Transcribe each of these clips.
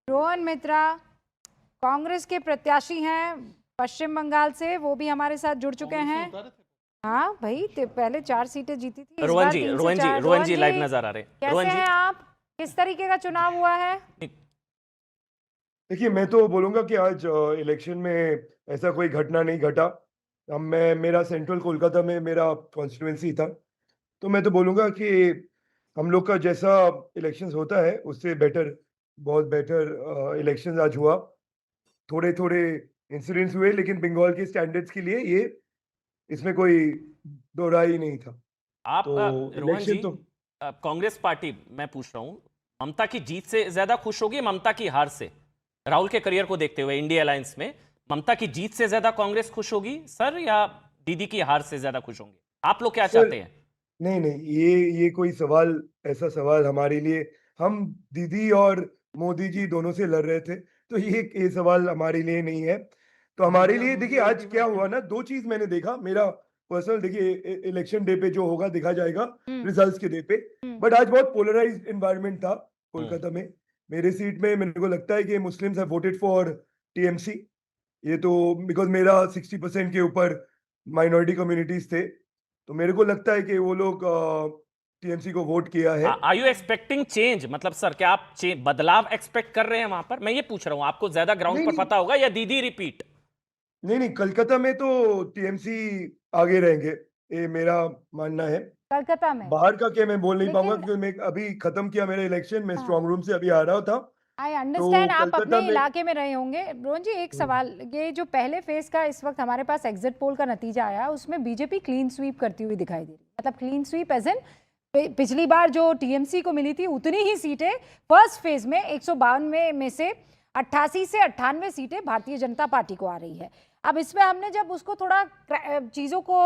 रोहन मित्रा कांग्रेस के प्रत्याशी हैं पश्चिम बंगाल से, वो भी हमारे साथ जुड़ चुके हैं। हाँ भाई, पहले 4 सीटें जीती थी, इस बार 3 से 4। रोहन जी लाइव नजर आ रहे हैं। कैसे हैं आप? किस तरीके का चुनाव हुआ है? देखिए, मैं तो बोलूंगा कि आज इलेक्शन में ऐसा कोई घटना नहीं घटा। अब मेरा सेंट्रल कोलकाता में मेरा कॉन्स्टिट्यूएंसी था, तो मैं तो बोलूंगा कि हम लोग का जैसा इलेक्शंस होता है उससे बेटर, बहुत बेटर इलेक्शंस आज हुआ। थोड़े थोड़े इंसिडेंट्स हुए, लेकिन बंगाल के स्टैंडर्ड्स के लिए ये इसमें कोई दो राय ही नहीं था। आप तो रोहन जी, इलेक्शन तो कांग्रेस पार्टी, मैं पूछ रहा हूं, ममता की जीत से ज्यादा खुश होगी ममता की हार से? राहुल के करियर को देखते हुए इंडिया अलायंस में ममता की जीत से ज्यादा कांग्रेस खुश होगी सर, या दीदी की हार से ज्यादा खुश होंगे? आप लोग क्या चाहते हैं? नहीं नहीं, ये कोई सवाल, ऐसा सवाल हमारे लिए, हम दीदी और मोदी जी दोनों से लड़ रहे थे, तो ये सवाल हमारे लिए नहीं है। तो हमारे लिए देखिए आज क्या हुआ ना, दो चीज मैंने देखा। मेरा पर्सनल, देखिए इलेक्शन डे पे जो होगा देखा जाएगा, रिजल्ट्स के डे पे। बट आज बहुत पोलराइज्ड एनवायरनमेंट था कोलकाता में। मेरे सीट में मेरे को लगता है कि Muslims have voted for TMC. ये तो बिकॉज मेरा 60% के ऊपर माइनॉरिटी कम्युनिटीज थे, तो मेरे को लगता है कि वो लोग टीएमसी को वोट किया है। Are you expecting change? मतलब सर, क्या आप बदलाव एक्सपेक्ट कर रहे हैं वहां पर? मैं ये पूछ रहा हूं, आपको ज्यादा ग्राउंड पर पता होगा, या दीदी रिपीट? नहीं, कलकत्ता में तो टीएमसी आगे रहेंगे, ये मेरा मानना है। कलकत्ता में बाहर का क्या मैं बोल नहीं पाऊंगा, लेकिन क्योंकि मैं अभी खत्म किया मेरा इलेक्शन, मैं हाँ, स्ट्रांग रूम से अभी आ रहा था। आई तो अंडरस्टैंड, आप अपने कलकत्ता में इलाके में रहे होंगे। रोहन जी, एक सवाल, ये जो पहले फेज का इस वक्त हमारे पास एग्जिट पोल का नतीजा आया, उसमें बीजेपी क्लीन स्वीप करती हुई दिखाई दे रही है। मतलब क्लीन स्वीप एज इन पिछली बार जो टीएमसी को मिली थी उतनी ही सीटें फर्स्ट फेज में 152 में से 88 से 98 सीटें भारतीय जनता पार्टी को आ रही है। अब इसमें हमने जब उसको थोड़ा चीज़ों को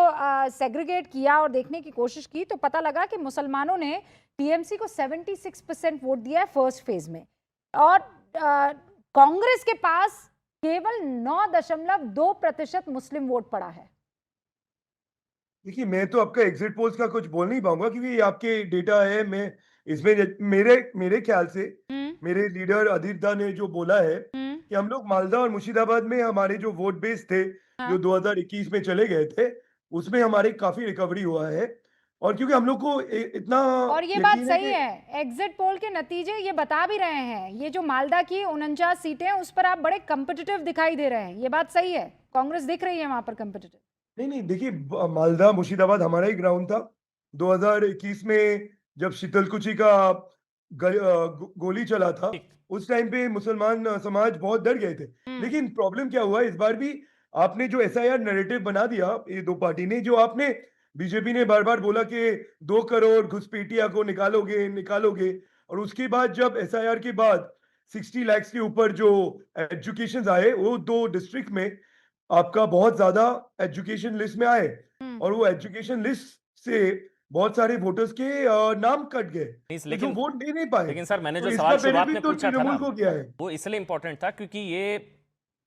सेग्रीगेट किया और देखने की कोशिश की, तो पता लगा कि मुसलमानों ने टीएमसी को 76% वोट दिया है फर्स्ट फेज में, और कांग्रेस के पास केवल 9.2% मुस्लिम वोट पड़ा है। देखिए, मैं तो आपका एग्जिट पोल्स का कुछ बोल नहीं पाऊंगा, क्योंकि ये आपके डेटा है। मैं इसमें मेरे ख्याल से मेरे लीडर अधीर ने जो बोला है कि हम लोग मालदा और मुर्शिदाबाद में हमारे जो वोट बेस थे, जो 2021 में चले गए थे, उसमें हमारे काफी रिकवरी हुआ है। और क्योंकि हम लोग को इतना और ये बात यकीन सही कि है, एग्जिट पोल के नतीजे ये बता भी रहे हैं, ये जो मालदा की 49 सीटें उस पर आप बड़े कंपिटिटिव दिखाई दे रहे हैं। ये बात सही है, कांग्रेस दिख रही है वहां पर कंपिटिटिव। नहीं, देखिए, मालदा मुर्शिदाबाद हमारा ही ग्राउंड था। 2021 में जब शीतलकुची का गोली चला था, उस टाइम पे मुसलमान समाज बहुत डर गए थे। लेकिन प्रॉब्लम क्या हुआ इस बार भी, आपने जो एसआईआर नैरेटिव बना दिया, ये दो पार्टी ने, जो आपने बीजेपी ने बार बार बोला कि 2 करोड़ घुसपैठिया को निकालोगे निकालोगे, और उसके बाद जब एसआईआर के बाद 60 लाख के ऊपर जो एजुकेशन आए, वो 2 डिस्ट्रिक्ट में आपका बहुत ज्यादा एजुकेशन लिस्ट में आए, और वो एजुकेशन लिस्ट से बहुत सारे वोटर्स के नाम कट गए, तो जो वोट दे नहीं पाए। लेकिन सर, मैंने तो जो इसका सवाल शुरुआत बेनिफिट में तो पूछा था ना, तृणमूल को किया है। वो इसलिए इंपॉर्टेंट था क्योंकि ये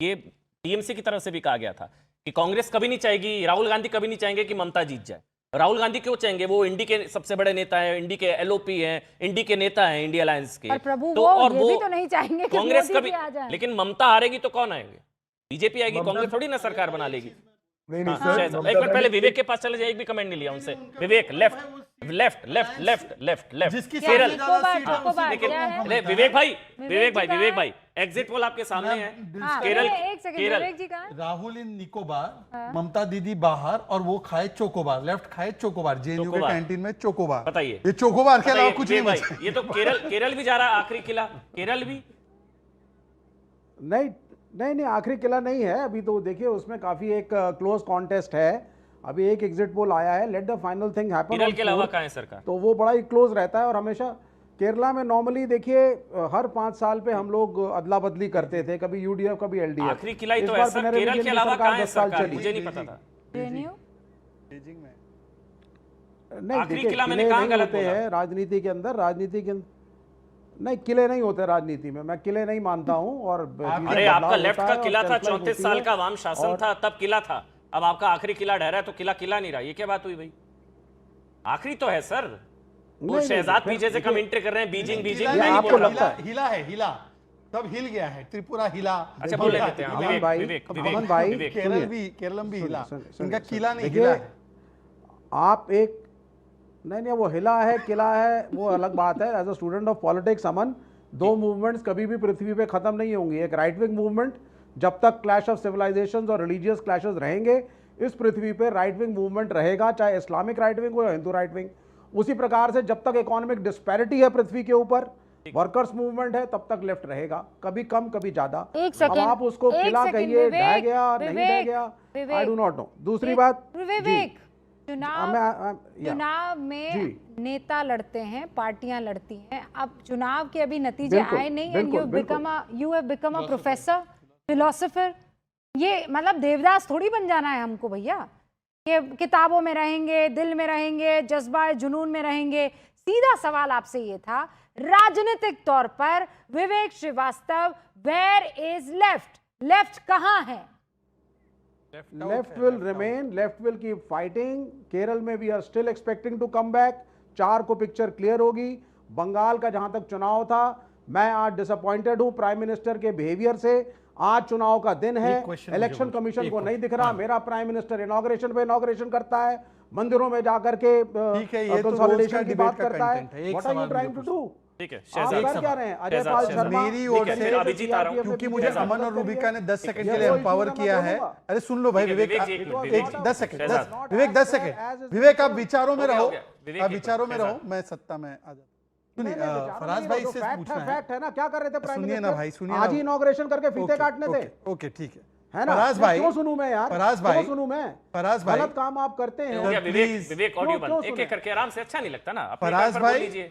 टीएमसी की तरफ से भी कहा गया था कि कांग्रेस कभी नहीं चाहेगी, राहुल गांधी कभी नहीं चाहेंगे कि ममता जीत जाए। राहुल गांधी क्यों चाहेंगे? वो इंडी के सबसे बड़े नेता हैं, इंडी के एलओपी हैं, इंडी के नेता हैं, इंडिया अलायंस के। पर प्रभु, तो वो और ये भी तो नहीं चाहेंगे कि कांग्रेस मोदी कभी, भी आ जाए। लेकिन ममता हारेगी तो कौन आएंगे? बीजेपी आएगी, ममता कांग्रेस थोड़ी ना सरकार बना लेगी। नहीं हाँ, सर, एक मिनट पहले विवेक के पास चले जाए, एक भी कमेंट नहीं लिया उनसे। Vivek, left left left left left left Kerala. लेकिन विवेक भाई, एग्जिट पोल आपके सामने है। केरल, एक सेकंड, केरल, विवेक जी कहाँ? राहुल इन निकोबार, ममता दीदी बाहर, और वो खाए चोकोबार, लेफ्ट खाए चोकोबार, जेएनयू के कैंटीन में चोकोबार। बताइए, ये चोकोबार के अलावा कुछ नहीं भाई, बचा। ये तो केरल भी जा रहा है आखिरी किला, केरल भी। नहीं आखिरी किला नहीं है अभी, तो देखिए उसमें काफी एक क्लोज कॉन्टेस्ट है। अभी एक एग्जिट पोल आया है, let the final thing happen. Kerala के अलावा कहाँ है सरकार? तो वो बड़ा ही क्लोज रहता है। और हमेशा केरला में नॉर्मली देखिए हर 5 साल पे हम लोग अदला बदली करते थे, कभी यूडीएफ कभी एलडीएफ। आखिरी किला ही तो है सर, केरल के अलावा कहाँ है सरकार? मुझे नहीं पता था। नहीं आखिरी देखिए, किला मैंने किले कहाँ नहीं गलत होते बोला? हैं राजनीति के अंदर, नहीं किले नहीं होते राजनीति में, मैं किले नहीं मानता हूं। और अरे आपका लेफ्ट का किला था, 34 साल का वाम शासन था, तब किला था। अब आपका आखिरी किला ठहरा है तो किला नहीं रहा, ये क्या बात हुई भाई? आखिरी तो है सर। वो शहजाद पीछे से कमेंट्री कर रहे हैं, बीजिंग आपको लगता है हिला है, हिला सब हिल गया है, त्रिपुरा हिला। अच्छा बोल लेते हैं अमन भाई, अमन भाई, केरल भी हिला, सुनिए, इनका किला नहीं देखिए, हिला है। आप एक नहीं वो हिला है किला है वो अलग बात है। As a student of politics Aman, दो मूवमेंट्स कभी भी पृथ्वी पे खत्म नहीं होंगी। एक राइट विंग मूवमेंट, जब तक क्लैश ऑफ सिविलाइजेशंस और रिलीजियस क्लैशेस रहेंगे इस पृथ्वी पे राइट विंग मूवमेंट रहेगा, चाहे इस्लामिक राइट विंग हो या हिंदू राइट विंग। उसी प्रकार से जब तक इकोनॉमिक डिस्पैरिटी है पृथ्वी के ऊपर, वर्कर्स मूवमेंट है, तब तक लेफ्ट रहेगा, कभी कम कभी ज्यादा। एक अब सेकंड, आप उसको एक किला सेकंड, कहिए, ढह विवेक, गया नहीं ढह विवेक, गया, विवेक, आई डू नॉट नो। दूसरी बात, विवेक, चुनाव या। चुनाव में जी। नेता लड़ते हैं, पार्टियां लड़ती हैं। अब चुनाव के अभी नतीजे बिल्कुल, आए नहीं, एंड बिल्कुल, you have become a professor, philosopher. ये मतलब देवदास थोड़ी बन जाना है हमको भैया। ये किताबों में रहेंगे, दिल में रहेंगे, जज्बा जुनून में रहेंगे। सीधा सवाल आपसे ये था, राजनीतिक तौर पर Vivek Srivastava, where is left? Left कहां है? Left will remain, left will keep fighting. Kerala में we are still expecting to come back. 4 को पिक्चर क्लियर होगी। बंगाल का जहां तक चुनाव था, मैं आज डिसअपॉइंटेड हूं प्राइम मिनिस्टर के बिहेवियर से। आज चुनाव का दिन है, इलेक्शन कमिशन को नहीं दिख रहा। मेरा प्राइम मिनिस्टर इनॉग्रेशन पे इनॉग्रेशन करता है, मंदिरों में जाकर के कंसोलिडेशन की बात करता है। What are you trying to do? ठीक है, आप कर क्या रहे हैं? अजय पाल शर्मा, मेरी ओर से अभिजीत आ रहा हूं, क्योंकि मुझे अमन और रूबिका ने 10 सेकंड के लिए एम्पावर किया है। अरे सुन लो भाई विवेक, एक 10 सेकंड, विवेक 10 सेकंड, विवेक आप विचारों में रहो, आप विचारों में रहो, मैं सत्ता में आ जाता। सुनिए फराज भाई से पूछना है, फैक्ट है ना, क्या कर रहे थे प्राइम सुनिए ना भाई, मिनिस्टर? सुनिए आज ही इनॉग्रेशन करके फीते काटने थे। ओके ठीक है ना? फराज भाई, क्यों सुनूं मैं यार? फराज भाई, क्यों सुनूं मैं? फराज भाई, गलत काम आप करते हैं। हो गया विवेक, विवेक ऑडियो क्यों बंद, एक एक करके आराम से, अच्छा नहीं लगता ना। अपने फराज घर पर बोल भाई, लीजिए।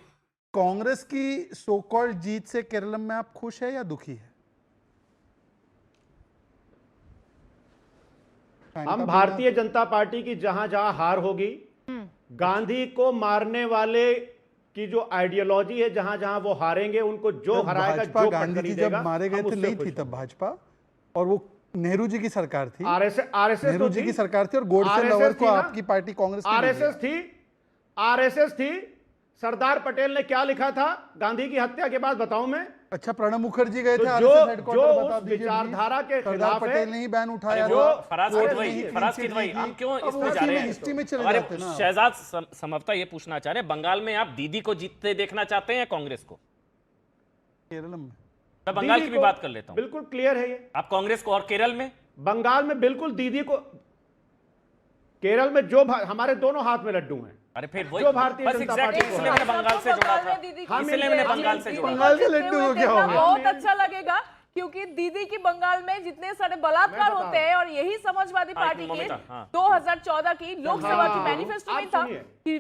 कांग्रेस की सो कॉल्ड जीत से केरल में आप खुश है या दुखी है? हम भारतीय जनता पार्टी की जहां जहां हार होगी, गांधी को मारने वाले की जो आइडियोलॉजी है, जहां जहां वो हारेंगे, उनको जो हराएगा, जो गांधी जी जब मारे गए थे नहीं थी तब भाजपा, और वो नेहरू जी की सरकार थी, आरएसएस नेहरू जी की सरकार थी, और गोडसे लवर को आपकी पार्टी कांग्रेस आरएसएस थी। सरदार पटेल ने क्या लिखा था गांधी की हत्या के बाद, बताऊं मैं? अच्छा प्रणब मुखर्जी गए थे जो आरएसएस हेडक्वार्टर, जो बता उस दीजिए। विचारधारा के सरदार खिलाफ है, पटेल ने ही बैन उठाया जो था। फराज कोर्ट की ने ही दवाई, क्लीन फराज की चिट दवाई, दी हम थी। क्यों अब इसमें उसी जा रहे में हैं? हिस्ट्री में चले अरे जाते ना। शहजाद संभवतः ये पूछना चाह रहे हैं, बंगाल में आप दीदी को जीतते देखना चाहते हैं या कांग्रेस को? केरल में मैं बंगाल की भी बात कर लेता हूं। बिल्कुल क्लियर है ये। आप कांग्रेस को, और केरल में? बंगाल में बिल्कुल दीदी को, केरल में जो हमारे दोनों हाथ में लड्डू हैं। अरे फिर वही जो भारतीय बस जनता एग्जैक्टली, पार्टी को इसलिए मैंने बंगाल से जोड़ा था, इसलिए मैंने बंगाल से जोड़ा। बंगाल के लड्डू को क्या हो गया? बहुत अच्छा लगेगा, क्योंकि दीदी की बंगाल में जितने सारे बलात्कार होते हैं, और यही समाजवादी पार्टी की 2014 की लोकसभा की मैनिफेस्टो में था कि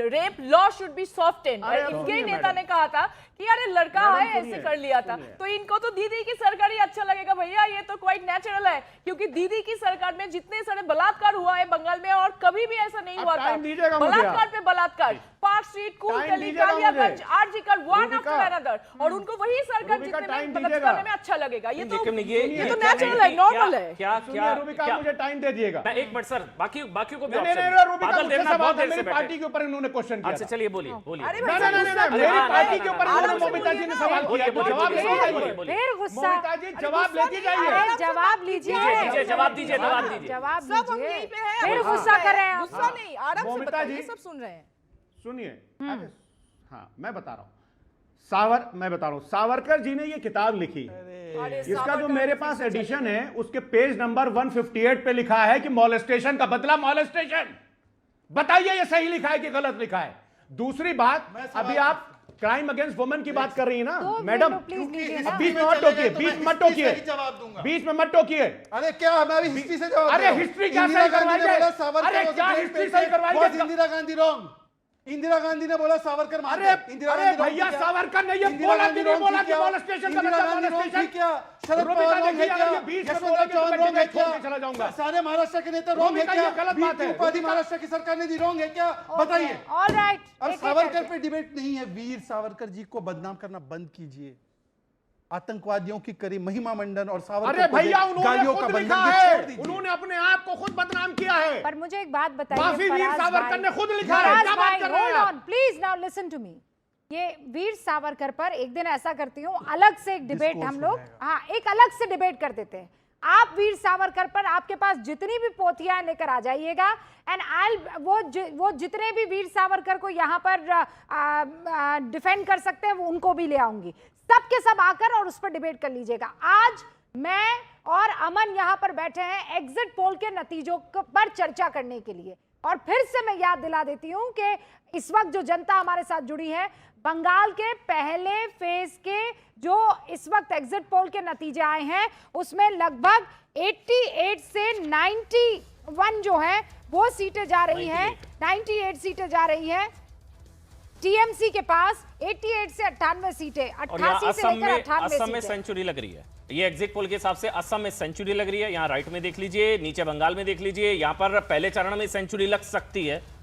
rape law should be softened. इनके नेता ने कहा था कि अरे लड़का है ऐसे कर लिया था, तो इनको तो दीदी की सरकार ही अच्छा लगेगा भैया। ये तो क्वाइट नेचुरल है, क्योंकि दीदी की सरकार में जितने सारे बलात्कार हुआ है बंगाल में, और कभी भी ऐसा नहीं हुआ था। बलात्कार पे बलात्कार, park street, Kultali, Kaliaganj, RG Kar, one after another, और उनको वही सरकार जितने में मदद करने में अच्छा लगेगा। ये तो नेचुरल है, नॉर्मल है। क्या क्या रूबिका मुझे टाइम दे दिएगा। मैं एक मिनट सर, बाकी को भी बादल देवनाथ बहुत देर से पार्टी के ऊपर इन्होंने क्वेश्चन किया। अच्छा चलिए बोलिए, बोलिए। अरे मेरी पार्टी के ऊपर ममता जी ने सवाल किया, जवाब फिर गुस्सा, ममता जी जवाब लेके जाइए। अरे जवाब लीजिए, जवाब दीजिए, जवाब दीजिए। जवाब सब हम दीजिए। यहीं पे हैं। फिर गुस्सा कर रहे हैं आप। गुस्सा नहीं, आराम से ममता बताइए, जी, सब सुन रहे हैं। सुनिए, हाँ मैं बता रहा हूँ, सावरकर जी ने ये किताब लिखी। इसका जो मेरे पास एडिशन है, उसके पेज नंबर 158 पे लिखा है कि मॉलेस्टेशन का बदला मॉलेस्टेशन। बताइए ये सही लिखा है कि गलत लिखा है? दूसरी बात, अभी आप क्राइम अगेंस्ट वुमेन की बात कर रही है ना मैडम, बीच में मत टोकिए, बीच में मत टोकिए, बीच में मत टोकिए। अरे क्या मैं अभी हिस्ट्री से जवाब? अरे हिस्ट्री क्या सही करवाइए? अरे क्या हिस्ट्री सही करवाइए? इंदिरा गांधी रॉन्ग, इंदिरा गांधी ने बोला सावरकर मारे। अरे भैया सावरकर ने ये बोला कि नहीं बोला कि मॉलेस्टेशन का मतलब मॉलेस्टेशन क्या? शरद पवार रॉन्ग है क्या? यशवंतराव चौहान रॉन्ग है क्या? चला जाऊंगा। सारे महाराष्ट्र के नेता रॉन्ग है क्या? गलत बात है। उपाधि महाराष्ट्र की सरकार ने दी रॉन्ग है क्या? बताइए। ऑलराइट, अब सावरकर पे डिबेट नहीं है। वीर सावरकर जी को बदनाम करना बंद कीजिए। आतंकवादियों की करी महिमा मंडन और सावरकर अरे भैया गालियों उन्होंने का खुद लिखा बंधन छोड़ है, दीजिए। उन्होंने अपने आप को खुद बदनाम किया है। पर मुझे एक बात बताइए, माफी वीर फराज सावरकर भाई, ने खुद लिखा है। क्या बात कर रहे हैं आप? Please now listen to me. ये वीर सावरकर पर एक दिन ऐसा करती हूँ, अलग से एक डिबेट हम लोग, हाँ एक अलग से डिबेट कर देते हैं। आप वीर सावरकर पर आपके पास जितनी भी पोथियां लेकर आ जाइएगा, एंड आई वो जितने भी वीर सावरकर को यहाँ पर डिफेंड कर सकते हैं वो उनको भी ले आऊंगी, सबके सब आकर और उस पर डिबेट कर लीजिएगा। आज मैं और अमन यहाँ पर बैठे हैं एग्जिट पोल के नतीजों पर चर्चा करने के लिए, और फिर से मैं याद दिला देती हूं कि इस वक्त जो जनता हमारे साथ जुड़ी है, बंगाल के पहले फेज के जो इस वक्त एग्जिट पोल के नतीजे आए हैं उसमें लगभग 88 से 91 जो है वो सीटें जा रही हैं, 98 सीटें जा रही हैं टीएमसी के पास, 88 से 98 सीटें, 88 से लेकर 98 असम में सीटें। सेंचुरी लग रही है। ये एग्जिट पोल के हिसाब से असम में सेंचुरी लग रही है। यहाँ राइट में देख लीजिए, नीचे बंगाल में देख लीजिए, यहाँ पर पहले चरण में सेंचुरी लग सकती है।